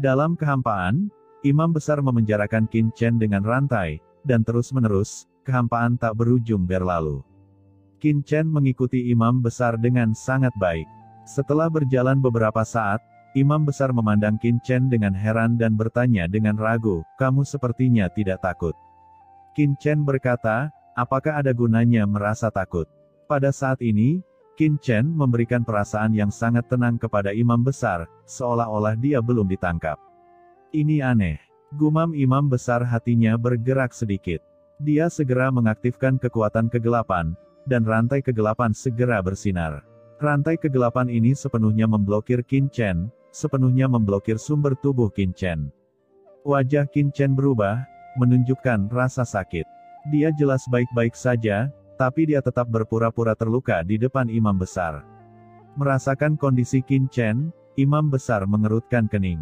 Dalam kehampaan, imam besar memenjarakan Qin Chen dengan rantai, dan terus-menerus, kehampaan tak berujung berlalu. Qin Chen mengikuti imam besar dengan sangat baik. Setelah berjalan beberapa saat, imam besar memandang Qin Chen dengan heran dan bertanya dengan ragu, "Kamu sepertinya tidak takut." Qin Chen berkata, "Apakah ada gunanya merasa takut?" Pada saat ini, Qin Chen memberikan perasaan yang sangat tenang kepada imam besar, seolah-olah dia belum ditangkap. "Ini aneh," gumam imam besar, hatinya bergerak sedikit. Dia segera mengaktifkan kekuatan kegelapan, dan rantai kegelapan segera bersinar. Rantai kegelapan ini sepenuhnya memblokir Qin Chen, sepenuhnya memblokir sumber tubuh Qin Chen. Wajah Qin Chen berubah, menunjukkan rasa sakit. Dia jelas baik-baik saja, tapi dia tetap berpura-pura terluka di depan imam besar. Merasakan kondisi Qin Chen, imam besar mengerutkan kening.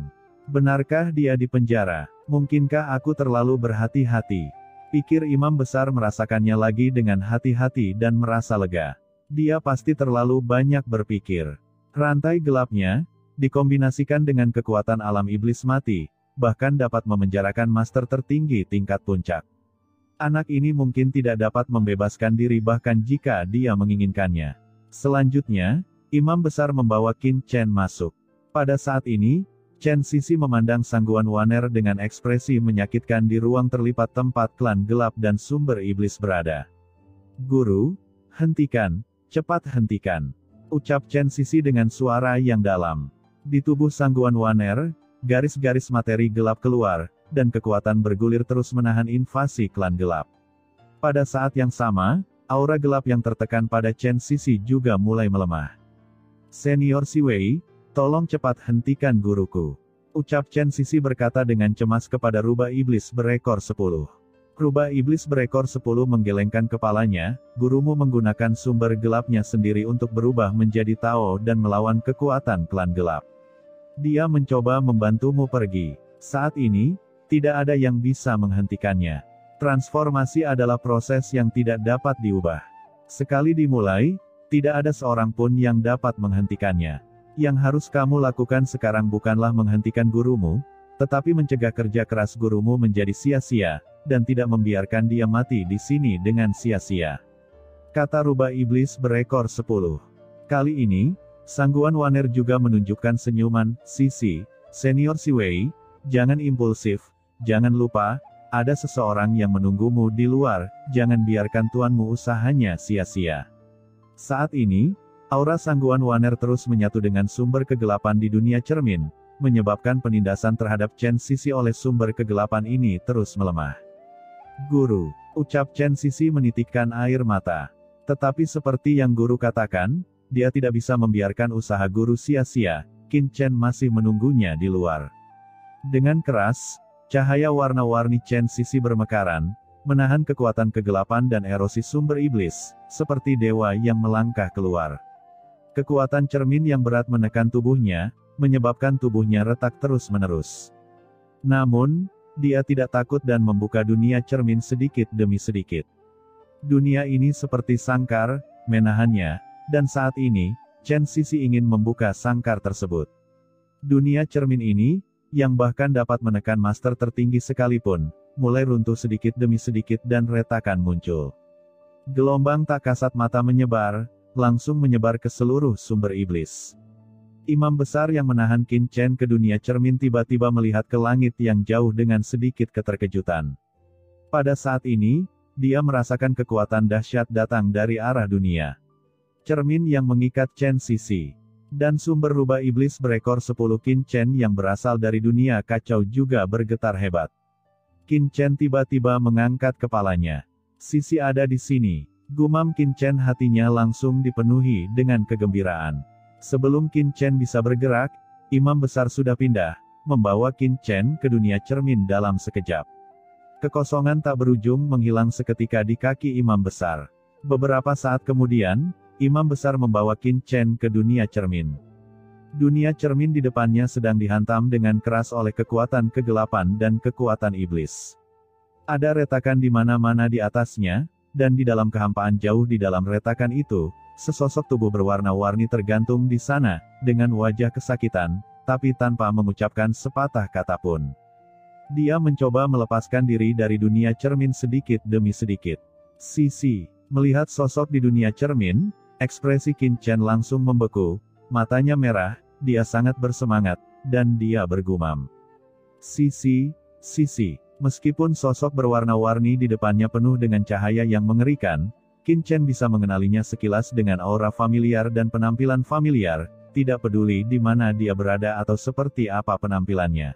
Benarkah dia di penjara? Mungkinkah aku terlalu berhati-hati? Pikir imam besar, merasakannya lagi dengan hati-hati dan merasa lega. Dia pasti terlalu banyak berpikir. Rantai gelapnya, dikombinasikan dengan kekuatan alam iblis mati, bahkan dapat memenjarakan master tertinggi tingkat puncak. Anak ini mungkin tidak dapat membebaskan diri bahkan jika dia menginginkannya. Selanjutnya, imam besar membawa Qin Chen masuk. Pada saat ini, Chen Sisi memandang Sangguan Waner dengan ekspresi menyakitkan di ruang terlipat tempat klan gelap dan sumber iblis berada. "Guru, hentikan, cepat hentikan," ucap Chen Sisi dengan suara yang dalam. Di tubuh Sangguan Waner, garis-garis materi gelap keluar, dan kekuatan bergulir terus menahan invasi klan gelap. Pada saat yang sama, aura gelap yang tertekan pada Chen Sisi juga mulai melemah. "Senior Siwei, tolong cepat hentikan guruku," ucap Chen Sisi berkata dengan cemas kepada rubah iblis berekor 10. Rubah iblis berekor 10 menggelengkan kepalanya, "Gurumu menggunakan sumber gelapnya sendiri untuk berubah menjadi Tao dan melawan kekuatan klan gelap. Dia mencoba membantumu pergi. Saat ini, tidak ada yang bisa menghentikannya. Transformasi adalah proses yang tidak dapat diubah. Sekali dimulai, tidak ada seorang pun yang dapat menghentikannya. Yang harus kamu lakukan sekarang bukanlah menghentikan gurumu, tetapi mencegah kerja keras gurumu menjadi sia-sia, dan tidak membiarkan dia mati di sini dengan sia-sia," kata rubah iblis berekor 10. Kali ini, Sangguan Waner juga menunjukkan senyuman. "Sisi, Senior Siwei, jangan impulsif. Jangan lupa, ada seseorang yang menunggumu di luar, jangan biarkan tuanmu usahanya sia-sia." Saat ini, aura Sangguan Waner terus menyatu dengan sumber kegelapan di dunia cermin, menyebabkan penindasan terhadap Chen Sisi oleh sumber kegelapan ini terus melemah. "Guru," ucap Chen Sisi menitikkan air mata. Tetapi seperti yang guru katakan, dia tidak bisa membiarkan usaha guru sia-sia. Qin Chen masih menunggunya di luar. Dengan keras, cahaya warna-warni Chen Sisi bermekaran, menahan kekuatan kegelapan dan erosi sumber iblis, seperti dewa yang melangkah keluar. Kekuatan cermin yang berat menekan tubuhnya, menyebabkan tubuhnya retak terus-menerus. Namun, dia tidak takut dan membuka dunia cermin sedikit demi sedikit. Dunia ini seperti sangkar, menahannya, dan saat ini, Chen Sisi ingin membuka sangkar tersebut. Dunia cermin ini, yang bahkan dapat menekan master tertinggi sekalipun, mulai runtuh sedikit demi sedikit dan retakan muncul. Gelombang tak kasat mata menyebar, langsung menyebar ke seluruh sumber iblis. Imam besar yang menahan Qin Chen ke dunia cermin tiba-tiba melihat ke langit yang jauh dengan sedikit keterkejutan. Pada saat ini, dia merasakan kekuatan dahsyat datang dari arah dunia cermin yang mengikat Chen Sisi. Dan sumber rubah iblis berekor 10 Qin Chen yang berasal dari dunia kacau juga bergetar hebat. Qin Chen tiba-tiba mengangkat kepalanya. "Sisi ada di sini," gumam Qin Chen, hatinya langsung dipenuhi dengan kegembiraan. Sebelum Qin Chen bisa bergerak, imam besar sudah pindah, membawa Qin Chen ke dunia cermin dalam sekejap. Kekosongan tak berujung menghilang seketika di kaki imam besar. Beberapa saat kemudian, imam besar membawa Qin Chen ke dunia cermin. Dunia cermin di depannya sedang dihantam dengan keras oleh kekuatan kegelapan dan kekuatan iblis. Ada retakan di mana-mana di atasnya, dan di dalam kehampaan jauh di dalam retakan itu, sesosok tubuh berwarna-warni tergantung di sana, dengan wajah kesakitan, tapi tanpa mengucapkan sepatah kata pun. Dia mencoba melepaskan diri dari dunia cermin sedikit demi sedikit. Sisi melihat sosok di dunia cermin, ekspresi Qin Chen langsung membeku, matanya merah, dia sangat bersemangat, dan dia bergumam. Sisi. Meskipun sosok berwarna-warni di depannya penuh dengan cahaya yang mengerikan, Qin Chen bisa mengenalinya sekilas dengan aura familiar dan penampilan familiar, tidak peduli di mana dia berada atau seperti apa penampilannya.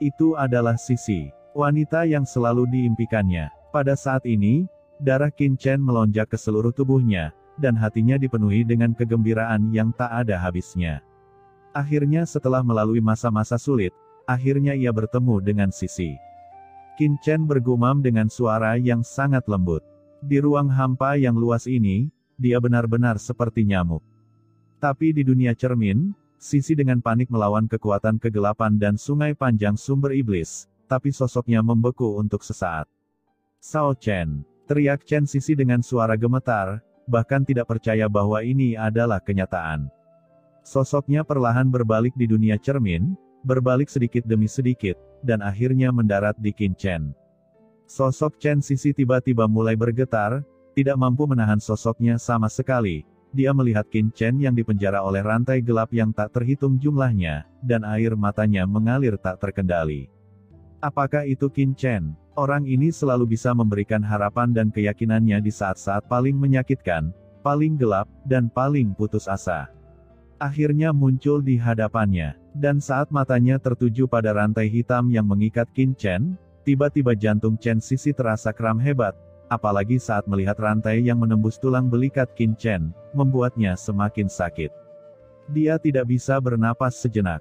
Itu adalah Sisi, wanita yang selalu diimpikannya. Pada saat ini, darah Qin Chen melonjak ke seluruh tubuhnya, dan hatinya dipenuhi dengan kegembiraan yang tak ada habisnya. Akhirnya setelah melalui masa-masa sulit, akhirnya ia bertemu dengan Sisi. Qin Chen bergumam dengan suara yang sangat lembut. Di ruang hampa yang luas ini, dia benar-benar seperti nyamuk. Tapi di dunia cermin, Sisi dengan panik melawan kekuatan kegelapan dan sungai panjang sumber iblis, tapi sosoknya membeku untuk sesaat. Sao Chen, teriak Chen Sisi dengan suara gemetar, bahkan tidak percaya bahwa ini adalah kenyataan. Sosoknya perlahan berbalik di dunia cermin, berbalik sedikit demi sedikit, dan akhirnya mendarat di Qin Chen. Sosok Chen Sisi tiba-tiba mulai bergetar, tidak mampu menahan sosoknya sama sekali. Dia melihat Qin Chen yang dipenjara oleh rantai gelap yang tak terhitung jumlahnya, dan air matanya mengalir tak terkendali. Apakah itu Qin Chen? Orang ini selalu bisa memberikan harapan dan keyakinannya di saat-saat paling menyakitkan, paling gelap, dan paling putus asa. Akhirnya muncul di hadapannya, dan saat matanya tertuju pada rantai hitam yang mengikat Qin Chen, tiba-tiba jantung Chen Sisi terasa kram hebat, apalagi saat melihat rantai yang menembus tulang belikat Qin Chen, membuatnya semakin sakit. Dia tidak bisa bernapas sejenak.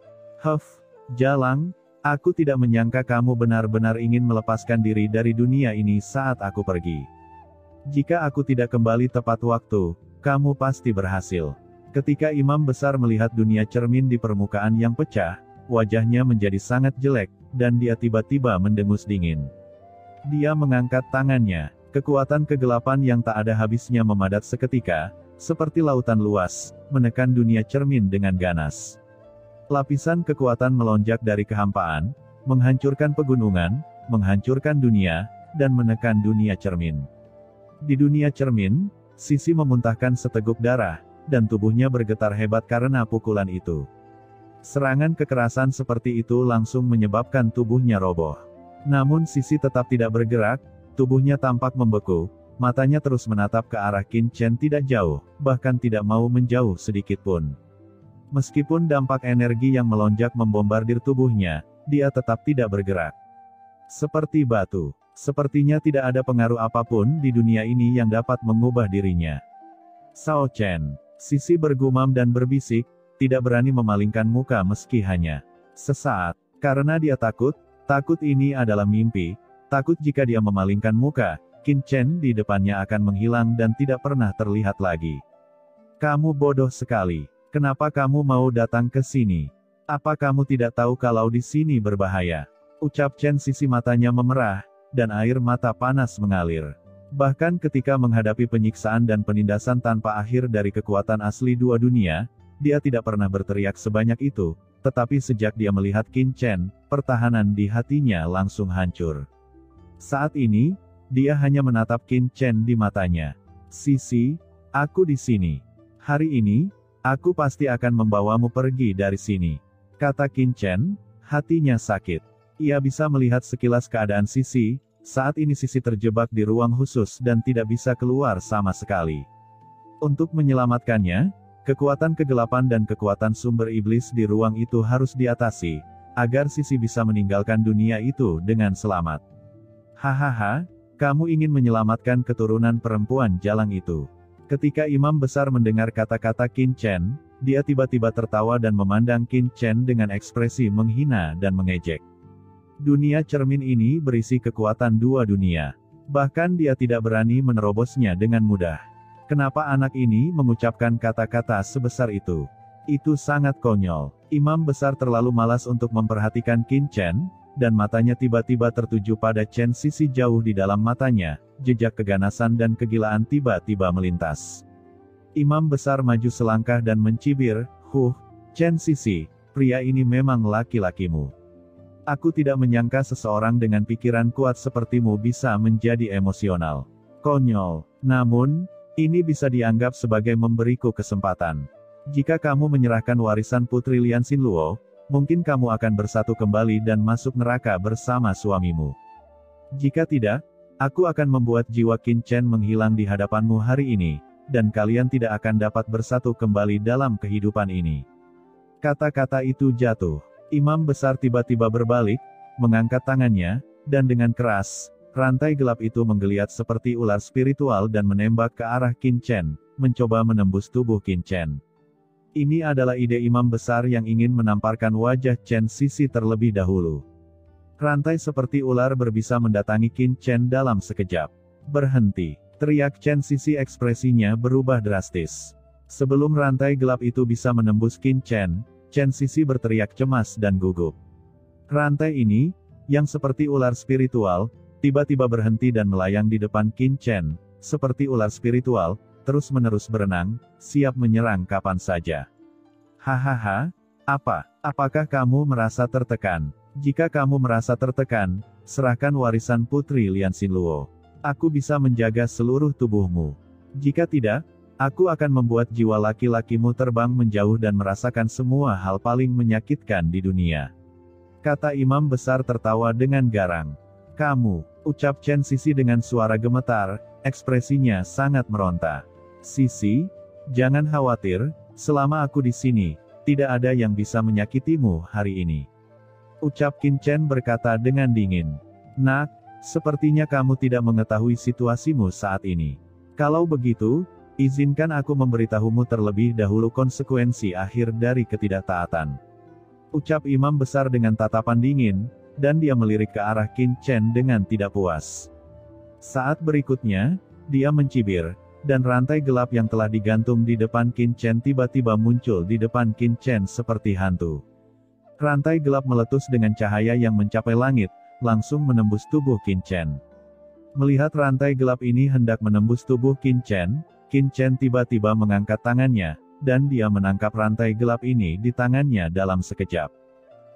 Jalang, aku tidak menyangka kamu benar-benar ingin melepaskan diri dari dunia ini saat aku pergi. Jika aku tidak kembali tepat waktu, kamu pasti berhasil. Ketika imam besar melihat dunia cermin di permukaan yang pecah, wajahnya menjadi sangat jelek, dan dia tiba-tiba mendengus dingin. Dia mengangkat tangannya, kekuatan kegelapan yang tak ada habisnya memadat seketika, seperti lautan luas, menekan dunia cermin dengan ganas. Lapisan kekuatan melonjak dari kehampaan, menghancurkan pegunungan, menghancurkan dunia, dan menekan dunia cermin. Di dunia cermin, Sisi memuntahkan seteguk darah, dan tubuhnya bergetar hebat karena pukulan itu. Serangan kekerasan seperti itu langsung menyebabkan tubuhnya roboh. Namun Sisi tetap tidak bergerak, tubuhnya tampak membeku, matanya terus menatap ke arah Qin Chen tidak jauh, bahkan tidak mau menjauh sedikit pun. Meskipun dampak energi yang melonjak membombardir tubuhnya, dia tetap tidak bergerak. Seperti batu, sepertinya tidak ada pengaruh apapun di dunia ini yang dapat mengubah dirinya. Sao Chen, Sisi bergumam dan berbisik, tidak berani memalingkan muka meski hanya sesaat, karena dia takut ini adalah mimpi, takut jika dia memalingkan muka, Qin Chen di depannya akan menghilang dan tidak pernah terlihat lagi. Kamu bodoh sekali. Kenapa kamu mau datang ke sini? Apa kamu tidak tahu kalau di sini berbahaya? Ucap Chen Sisi, matanya memerah, dan air mata panas mengalir. Bahkan ketika menghadapi penyiksaan dan penindasan tanpa akhir dari kekuatan asli dua dunia, dia tidak pernah berteriak sebanyak itu, tetapi sejak dia melihat Qin Chen, pertahanan di hatinya langsung hancur. Saat ini, dia hanya menatap Qin Chen di matanya. Sisi, aku di sini. Hari ini, aku pasti akan membawamu pergi dari sini. Kata Qin Chen, hatinya sakit. Ia bisa melihat sekilas keadaan Sisi. Saat ini Sisi terjebak di ruang khusus dan tidak bisa keluar sama sekali. Untuk menyelamatkannya, kekuatan kegelapan dan kekuatan sumber iblis di ruang itu harus diatasi, agar Sisi bisa meninggalkan dunia itu dengan selamat. Hahaha, kamu ingin menyelamatkan keturunan perempuan jalang itu. Ketika imam besar mendengar kata-kata Qin Chen, dia tiba-tiba tertawa dan memandang Qin Chen dengan ekspresi menghina dan mengejek. Dunia cermin ini berisi kekuatan dua dunia. Bahkan dia tidak berani menerobosnya dengan mudah. Kenapa anak ini mengucapkan kata-kata sebesar itu? Itu sangat konyol. Imam besar terlalu malas untuk memperhatikan Qin Chen, dan matanya tiba-tiba tertuju pada Chen Sisi. Jauh di dalam matanya, jejak keganasan dan kegilaan tiba-tiba melintas. Imam besar maju selangkah dan mencibir, Chen Sisi, pria ini memang laki-lakimu. Aku tidak menyangka seseorang dengan pikiran kuat sepertimu bisa menjadi emosional. Konyol. Namun, ini bisa dianggap sebagai memberiku kesempatan. Jika kamu menyerahkan warisan Putri Lian Xinluo, mungkin kamu akan bersatu kembali dan masuk neraka bersama suamimu. Jika tidak, aku akan membuat jiwa Qin Chen menghilang di hadapanmu hari ini, dan kalian tidak akan dapat bersatu kembali dalam kehidupan ini. Kata-kata itu jatuh. Imam besar tiba-tiba berbalik, mengangkat tangannya, dan dengan keras, rantai gelap itu menggeliat seperti ular spiritual dan menembak ke arah Qin Chen, mencoba menembus tubuh Qin Chen. Ini adalah ide imam besar yang ingin menamparkan wajah Chen Sisi terlebih dahulu. Rantai seperti ular berbisa mendatangi Qin Chen dalam sekejap. Berhenti, teriak Chen Sisi, ekspresinya berubah drastis. Sebelum rantai gelap itu bisa menembus Qin Chen, Chen Sisi berteriak cemas dan gugup. Rantai ini, yang seperti ular spiritual, tiba-tiba berhenti dan melayang di depan Qin Chen, seperti ular spiritual, terus-menerus berenang, siap menyerang kapan saja. Hahaha, apakah kamu merasa tertekan? Jika kamu merasa tertekan, serahkan warisan Putri Lian Xinluo. Aku bisa menjaga seluruh tubuhmu. Jika tidak, aku akan membuat jiwa laki-lakimu terbang menjauh dan merasakan semua hal paling menyakitkan di dunia. Kata imam besar tertawa dengan garang. Kamu, ucap Chen Sisi dengan suara gemetar, ekspresinya sangat meronta. Sisi, jangan khawatir, selama aku di sini, tidak ada yang bisa menyakitimu hari ini. Ucap Qin Chen berkata dengan dingin. Nak, sepertinya kamu tidak mengetahui situasimu saat ini. Kalau begitu, izinkan aku memberitahumu terlebih dahulu konsekuensi akhir dari ketidaktaatan. Ucap imam besar dengan tatapan dingin, dan dia melirik ke arah Qin Chen dengan tidak puas. Saat berikutnya, dia mencibir, dan rantai gelap yang telah digantung di depan Qin Chen tiba-tiba muncul di depan Qin Chen seperti hantu. Rantai gelap meletus dengan cahaya yang mencapai langit, langsung menembus tubuh Qin Chen. Melihat rantai gelap ini hendak menembus tubuh Qin Chen tiba-tiba mengangkat tangannya, dan dia menangkap rantai gelap ini di tangannya dalam sekejap.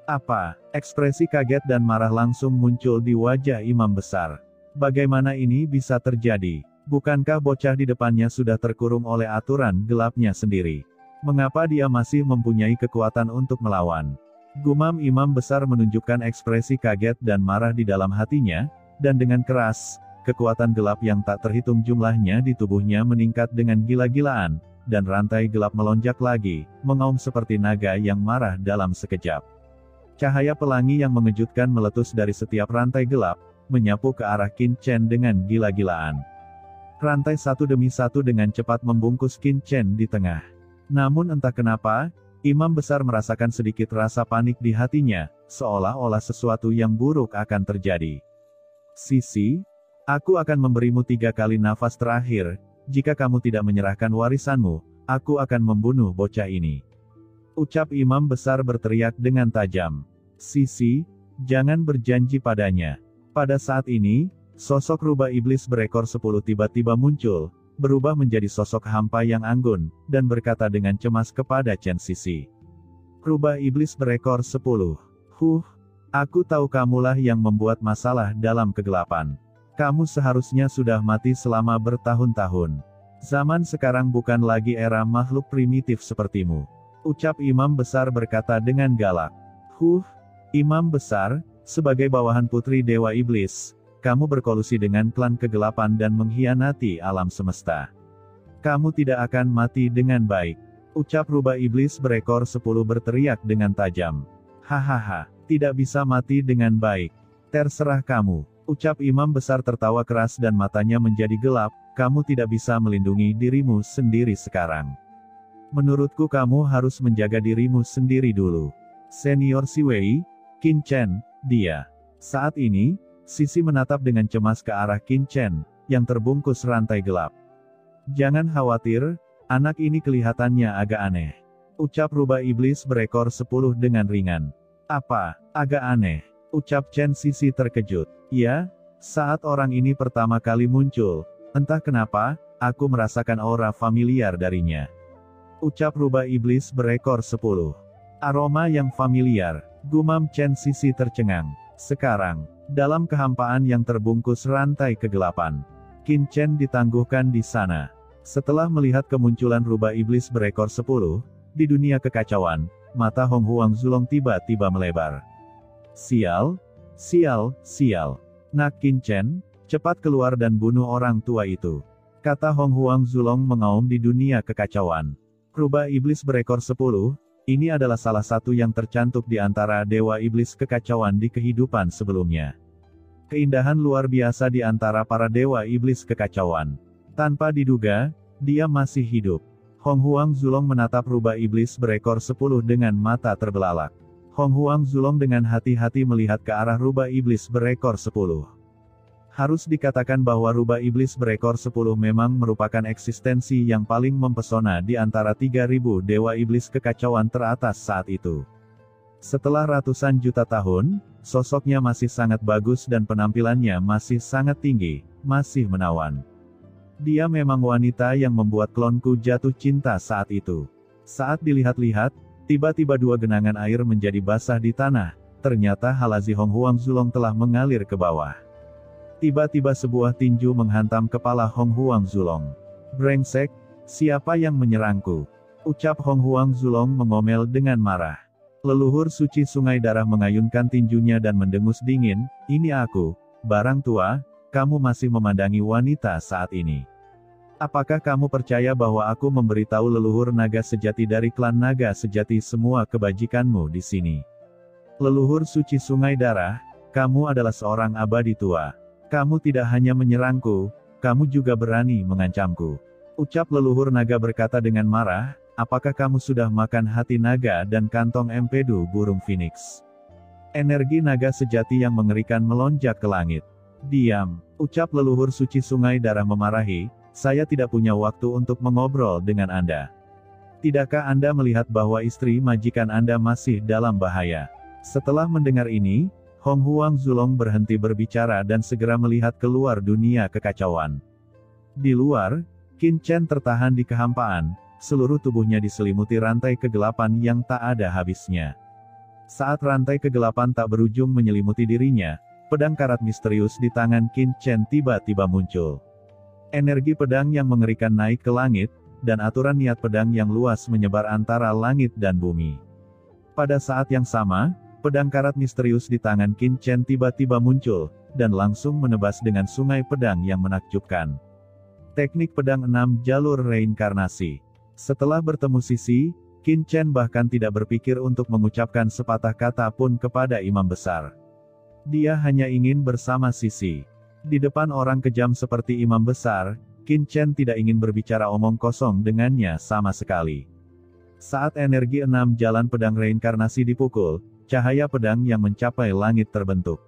Apa? Ekspresi kaget dan marah langsung muncul di wajah imam besar. Bagaimana ini bisa terjadi? Bukankah bocah di depannya sudah terkurung oleh aturan gelapnya sendiri? Mengapa dia masih mempunyai kekuatan untuk melawan? Gumam imam besar menunjukkan ekspresi kaget dan marah di dalam hatinya, dan dengan keras, kekuatan gelap yang tak terhitung jumlahnya di tubuhnya meningkat dengan gila-gilaan, dan rantai gelap melonjak lagi, mengaum seperti naga yang marah dalam sekejap. Cahaya pelangi yang mengejutkan meletus dari setiap rantai gelap, menyapu ke arah Qin Chen dengan gila-gilaan. Rantai satu demi satu dengan cepat membungkus Qin Chen di tengah. Namun entah kenapa, imam besar merasakan sedikit rasa panik di hatinya, seolah-olah sesuatu yang buruk akan terjadi. Sisi, aku akan memberimu 3 kali nafas terakhir, jika kamu tidak menyerahkan warisanmu, aku akan membunuh bocah ini. Ucap imam besar berteriak dengan tajam. Sisi, jangan berjanji padanya. Pada saat ini, sosok rubah iblis berekor 10 tiba-tiba muncul, berubah menjadi sosok hampa yang anggun, dan berkata dengan cemas kepada Chen Sisi. Rubah iblis berekor 10. Aku tahu kamulah yang membuat masalah dalam kegelapan. Kamu seharusnya sudah mati selama bertahun-tahun. Zaman sekarang bukan lagi era makhluk primitif sepertimu. Ucap imam besar berkata dengan galak. Imam besar, sebagai bawahan putri Dewa Iblis, kamu berkolusi dengan klan kegelapan dan mengkhianati alam semesta. Kamu tidak akan mati dengan baik. Ucap rubah iblis berekor 10 berteriak dengan tajam. Hahaha, tidak bisa mati dengan baik. Terserah kamu. Ucap imam besar tertawa keras dan matanya menjadi gelap, kamu tidak bisa melindungi dirimu sendiri sekarang. Menurutku kamu harus menjaga dirimu sendiri dulu. Senior Siwei, Qin Chen, dia. Saat ini, Sisi menatap dengan cemas ke arah Qin Chen, yang terbungkus rantai gelap. Jangan khawatir, anak ini kelihatannya agak aneh. Ucap rubah iblis berekor 10 dengan ringan. Apa, agak aneh? Ucap Chen Sisi terkejut. Ya, saat orang ini pertama kali muncul, entah kenapa, aku merasakan aura familiar darinya. Ucap rubah iblis berekor 10. Aroma yang familiar, gumam Chen. Sisi tercengang. Sekarang, dalam kehampaan yang terbungkus rantai kegelapan, Qin Chen ditangguhkan di sana. Setelah melihat kemunculan rubah iblis berekor 10, di dunia kekacauan, mata Hong Huangzulong tiba-tiba melebar. Sial, sial, sial. Nak Qin Chen, cepat keluar dan bunuh orang tua itu, kata Hong Huangzulong mengaum di dunia kekacauan. Rubah iblis berekor 10, ini adalah salah satu yang tercantum di antara dewa iblis kekacauan di kehidupan sebelumnya. Keindahan luar biasa di antara para dewa iblis kekacauan. Tanpa diduga, dia masih hidup. Hong Huangzulong menatap rubah iblis berekor 10 dengan mata terbelalak. Hong Huangzulong dengan hati-hati melihat ke arah rubah iblis berekor 10. Harus dikatakan bahwa rubah iblis berekor 10 memang merupakan eksistensi yang paling mempesona di antara 3.000 dewa iblis kekacauan teratas saat itu. Setelah ratusan juta tahun, sosoknya masih sangat bagus dan penampilannya masih sangat tinggi, masih menawan. Dia memang wanita yang membuat klonku jatuh cinta saat itu. Saat dilihat-lihat, tiba-tiba 2 genangan air menjadi basah di tanah, ternyata halazi Hong Huangzulong telah mengalir ke bawah. Tiba-tiba sebuah tinju menghantam kepala Hong Huangzulong. Brengsek, siapa yang menyerangku? Ucap Hong Huangzulong mengomel dengan marah. Leluhur suci sungai darah mengayunkan tinjunya dan mendengus dingin, ini aku, barang tua, kamu masih memandangi wanita saat ini. Apakah kamu percaya bahwa aku memberitahu leluhur naga sejati dari klan naga sejati semua kebajikanmu di sini? Leluhur suci sungai darah, kamu adalah seorang abadi tua. Kamu tidak hanya menyerangku, kamu juga berani mengancamku. Ucap leluhur naga berkata dengan marah, apakah kamu sudah makan hati naga dan kantong empedu burung phoenix? Energi naga sejati yang mengerikan melonjak ke langit. Diam, ucap leluhur suci sungai darah memarahi, saya tidak punya waktu untuk mengobrol dengan Anda. Tidakkah Anda melihat bahwa istri majikan Anda masih dalam bahaya? Setelah mendengar ini, Hong Huangzulong berhenti berbicara dan segera melihat keluar dunia kekacauan. Di luar, Qin Chen tertahan di kehampaan, seluruh tubuhnya diselimuti rantai kegelapan yang tak ada habisnya. Saat rantai kegelapan tak berujung menyelimuti dirinya, pedang karat misterius di tangan Qin Chen tiba-tiba muncul. Energi pedang yang mengerikan naik ke langit, dan aturan niat pedang yang luas menyebar antara langit dan bumi. Pada saat yang sama, pedang karat misterius di tangan Qin Chen tiba-tiba muncul, dan langsung menebas dengan sungai pedang yang menakjubkan. Teknik pedang 6 jalur reinkarnasi. Setelah bertemu sisi, Qin Chen bahkan tidak berpikir untuk mengucapkan sepatah kata pun kepada imam besar. Dia hanya ingin bersama Sisi. Di depan orang kejam seperti imam besar, Qin Chen tidak ingin berbicara omong kosong dengannya sama sekali. Saat energi 6 jalan pedang reinkarnasi dipukul, cahaya pedang yang mencapai langit terbentuk.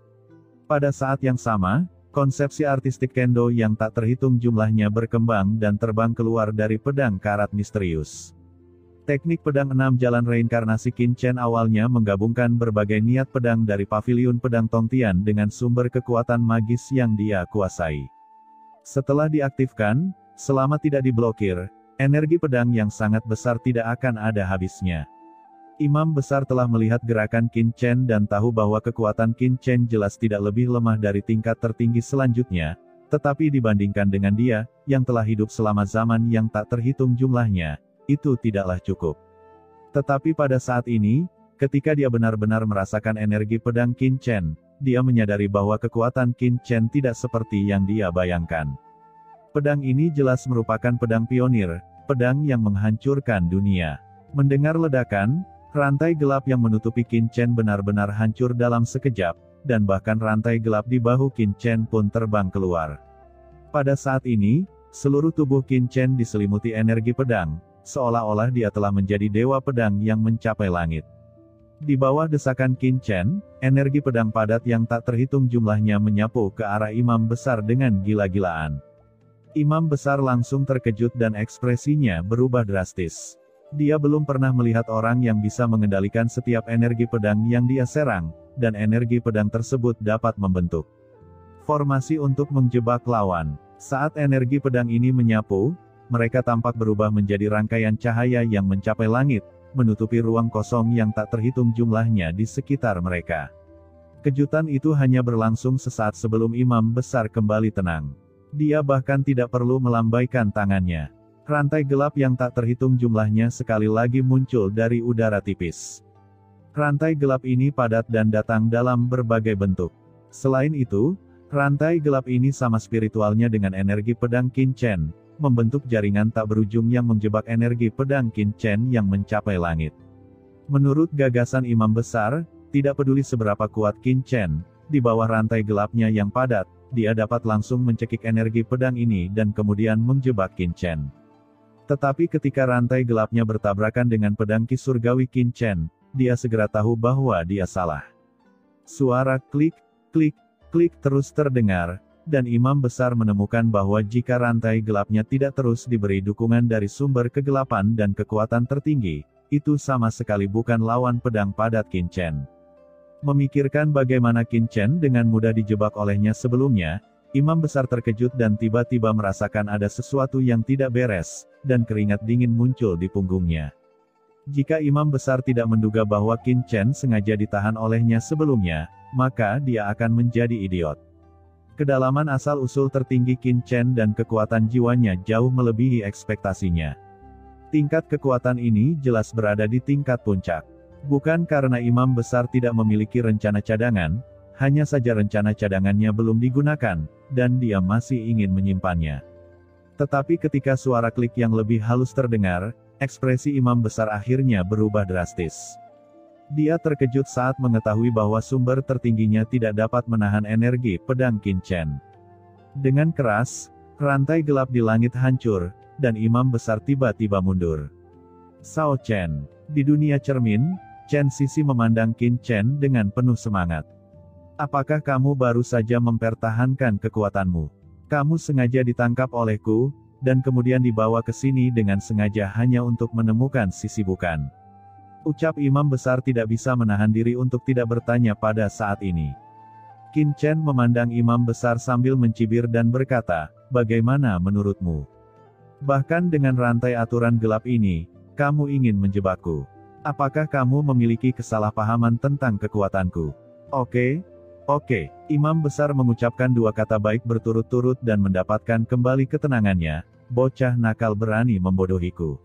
Pada saat yang sama, konsepsi artistik kendo yang tak terhitung jumlahnya berkembang dan terbang keluar dari pedang karat misterius. Teknik pedang 6 jalan reinkarnasi Qin Chen awalnya menggabungkan berbagai niat pedang dari paviliun pedang Tongtian dengan sumber kekuatan magis yang dia kuasai. Setelah diaktifkan, selama tidak diblokir, energi pedang yang sangat besar tidak akan ada habisnya. Imam besar telah melihat gerakan Qin Chen dan tahu bahwa kekuatan Qin Chen jelas tidak lebih lemah dari tingkat tertinggi selanjutnya, tetapi dibandingkan dengan dia, yang telah hidup selama zaman yang tak terhitung jumlahnya, itu tidaklah cukup. Tetapi pada saat ini, ketika dia benar-benar merasakan energi pedang Qin Chen, dia menyadari bahwa kekuatan Qin Chen tidak seperti yang dia bayangkan. Pedang ini jelas merupakan pedang pionir, pedang yang menghancurkan dunia. Mendengar ledakan, rantai gelap yang menutupi Qin Chen benar-benar hancur dalam sekejap, dan bahkan rantai gelap di bahu Qin Chen pun terbang keluar. Pada saat ini, seluruh tubuh Qin Chen diselimuti energi pedang, seolah-olah dia telah menjadi dewa pedang yang mencapai langit. Di bawah desakan Qin Chen, energi pedang padat yang tak terhitung jumlahnya menyapu ke arah imam besar dengan gila-gilaan. Imam besar langsung terkejut dan ekspresinya berubah drastis. Dia belum pernah melihat orang yang bisa mengendalikan setiap energi pedang yang dia serang, dan energi pedang tersebut dapat membentuk formasi untuk menjebak lawan. Saat energi pedang ini menyapu, mereka tampak berubah menjadi rangkaian cahaya yang mencapai langit, menutupi ruang kosong yang tak terhitung jumlahnya di sekitar mereka. Kejutan itu hanya berlangsung sesaat sebelum imam besar kembali tenang. Dia bahkan tidak perlu melambaikan tangannya. Rantai gelap yang tak terhitung jumlahnya sekali lagi muncul dari udara tipis. Rantai gelap ini padat dan datang dalam berbagai bentuk. Selain itu, rantai gelap ini sama spiritualnya dengan energi pedang Qin Chen, membentuk jaringan tak berujung yang menjebak energi pedang Qin Chen yang mencapai langit. Menurut gagasan imam besar, tidak peduli seberapa kuat Qin Chen, di bawah rantai gelapnya yang padat, dia dapat langsung mencekik energi pedang ini dan kemudian menjebak Qin Chen. Tetapi ketika rantai gelapnya bertabrakan dengan pedang Ki Surgawi Qin Chen, dia segera tahu bahwa dia salah. Suara klik, klik, klik terus terdengar, dan imam besar menemukan bahwa jika rantai gelapnya tidak terus diberi dukungan dari sumber kegelapan dan kekuatan tertinggi, itu sama sekali bukan lawan pedang padat Qin Chen. Memikirkan bagaimana Qin Chen dengan mudah dijebak olehnya sebelumnya, imam besar terkejut dan tiba-tiba merasakan ada sesuatu yang tidak beres, dan keringat dingin muncul di punggungnya. Jika imam besar tidak menduga bahwa Qin Chen sengaja ditahan olehnya sebelumnya, maka dia akan menjadi idiot. Kedalaman asal-usul tertinggi Qin Chen dan kekuatan jiwanya jauh melebihi ekspektasinya. Tingkat kekuatan ini jelas berada di tingkat puncak. Bukan karena imam besar tidak memiliki rencana cadangan, hanya saja rencana cadangannya belum digunakan, dan dia masih ingin menyimpannya. Tetapi ketika suara klik yang lebih halus terdengar, ekspresi imam besar akhirnya berubah drastis. Dia terkejut saat mengetahui bahwa sumber tertingginya tidak dapat menahan energi pedang Qin Chen. Dengan keras, rantai gelap di langit hancur, dan imam besar tiba-tiba mundur. Sao Chen. Di dunia cermin, Chen Sisi memandang Qin Chen dengan penuh semangat. Apakah kamu baru saja mempertahankan kekuatanmu? Kamu sengaja ditangkap olehku, dan kemudian dibawa ke sini dengan sengaja hanya untuk menemukan Sisi bukan? Ucap imam besar tidak bisa menahan diri untuk tidak bertanya pada saat ini. Qin Chen memandang imam besar sambil mencibir dan berkata, bagaimana menurutmu? Bahkan dengan rantai aturan gelap ini, kamu ingin menjebakku. Apakah kamu memiliki kesalahpahaman tentang kekuatanku? Oke. Imam besar mengucapkan dua kata baik berturut-turut dan mendapatkan kembali ketenangannya. Bocah nakal berani membodohiku.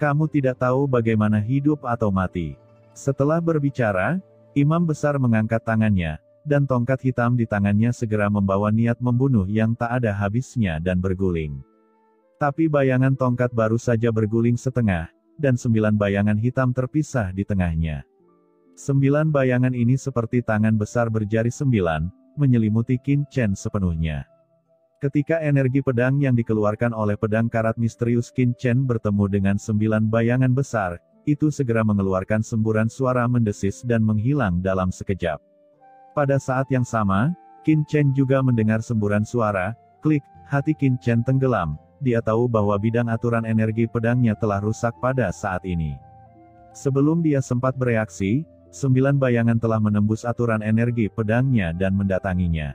Kamu tidak tahu bagaimana hidup atau mati. Setelah berbicara, imam besar mengangkat tangannya, dan tongkat hitam di tangannya segera membawa niat membunuh yang tak ada habisnya dan berguling. Tapi bayangan tongkat baru saja berguling setengah, dan 9 bayangan hitam terpisah di tengahnya. 9 bayangan ini seperti tangan besar berjari 9, menyelimuti Qin Chen sepenuhnya. Ketika energi pedang yang dikeluarkan oleh pedang karat misterius Qin Chen bertemu dengan 9 bayangan besar, itu segera mengeluarkan semburan suara mendesis dan menghilang dalam sekejap. Pada saat yang sama, Qin Chen juga mendengar semburan suara, klik, hati Qin Chen tenggelam, dia tahu bahwa bidang aturan energi pedangnya telah rusak pada saat ini. Sebelum dia sempat bereaksi, 9 bayangan telah menembus aturan energi pedangnya dan mendatanginya.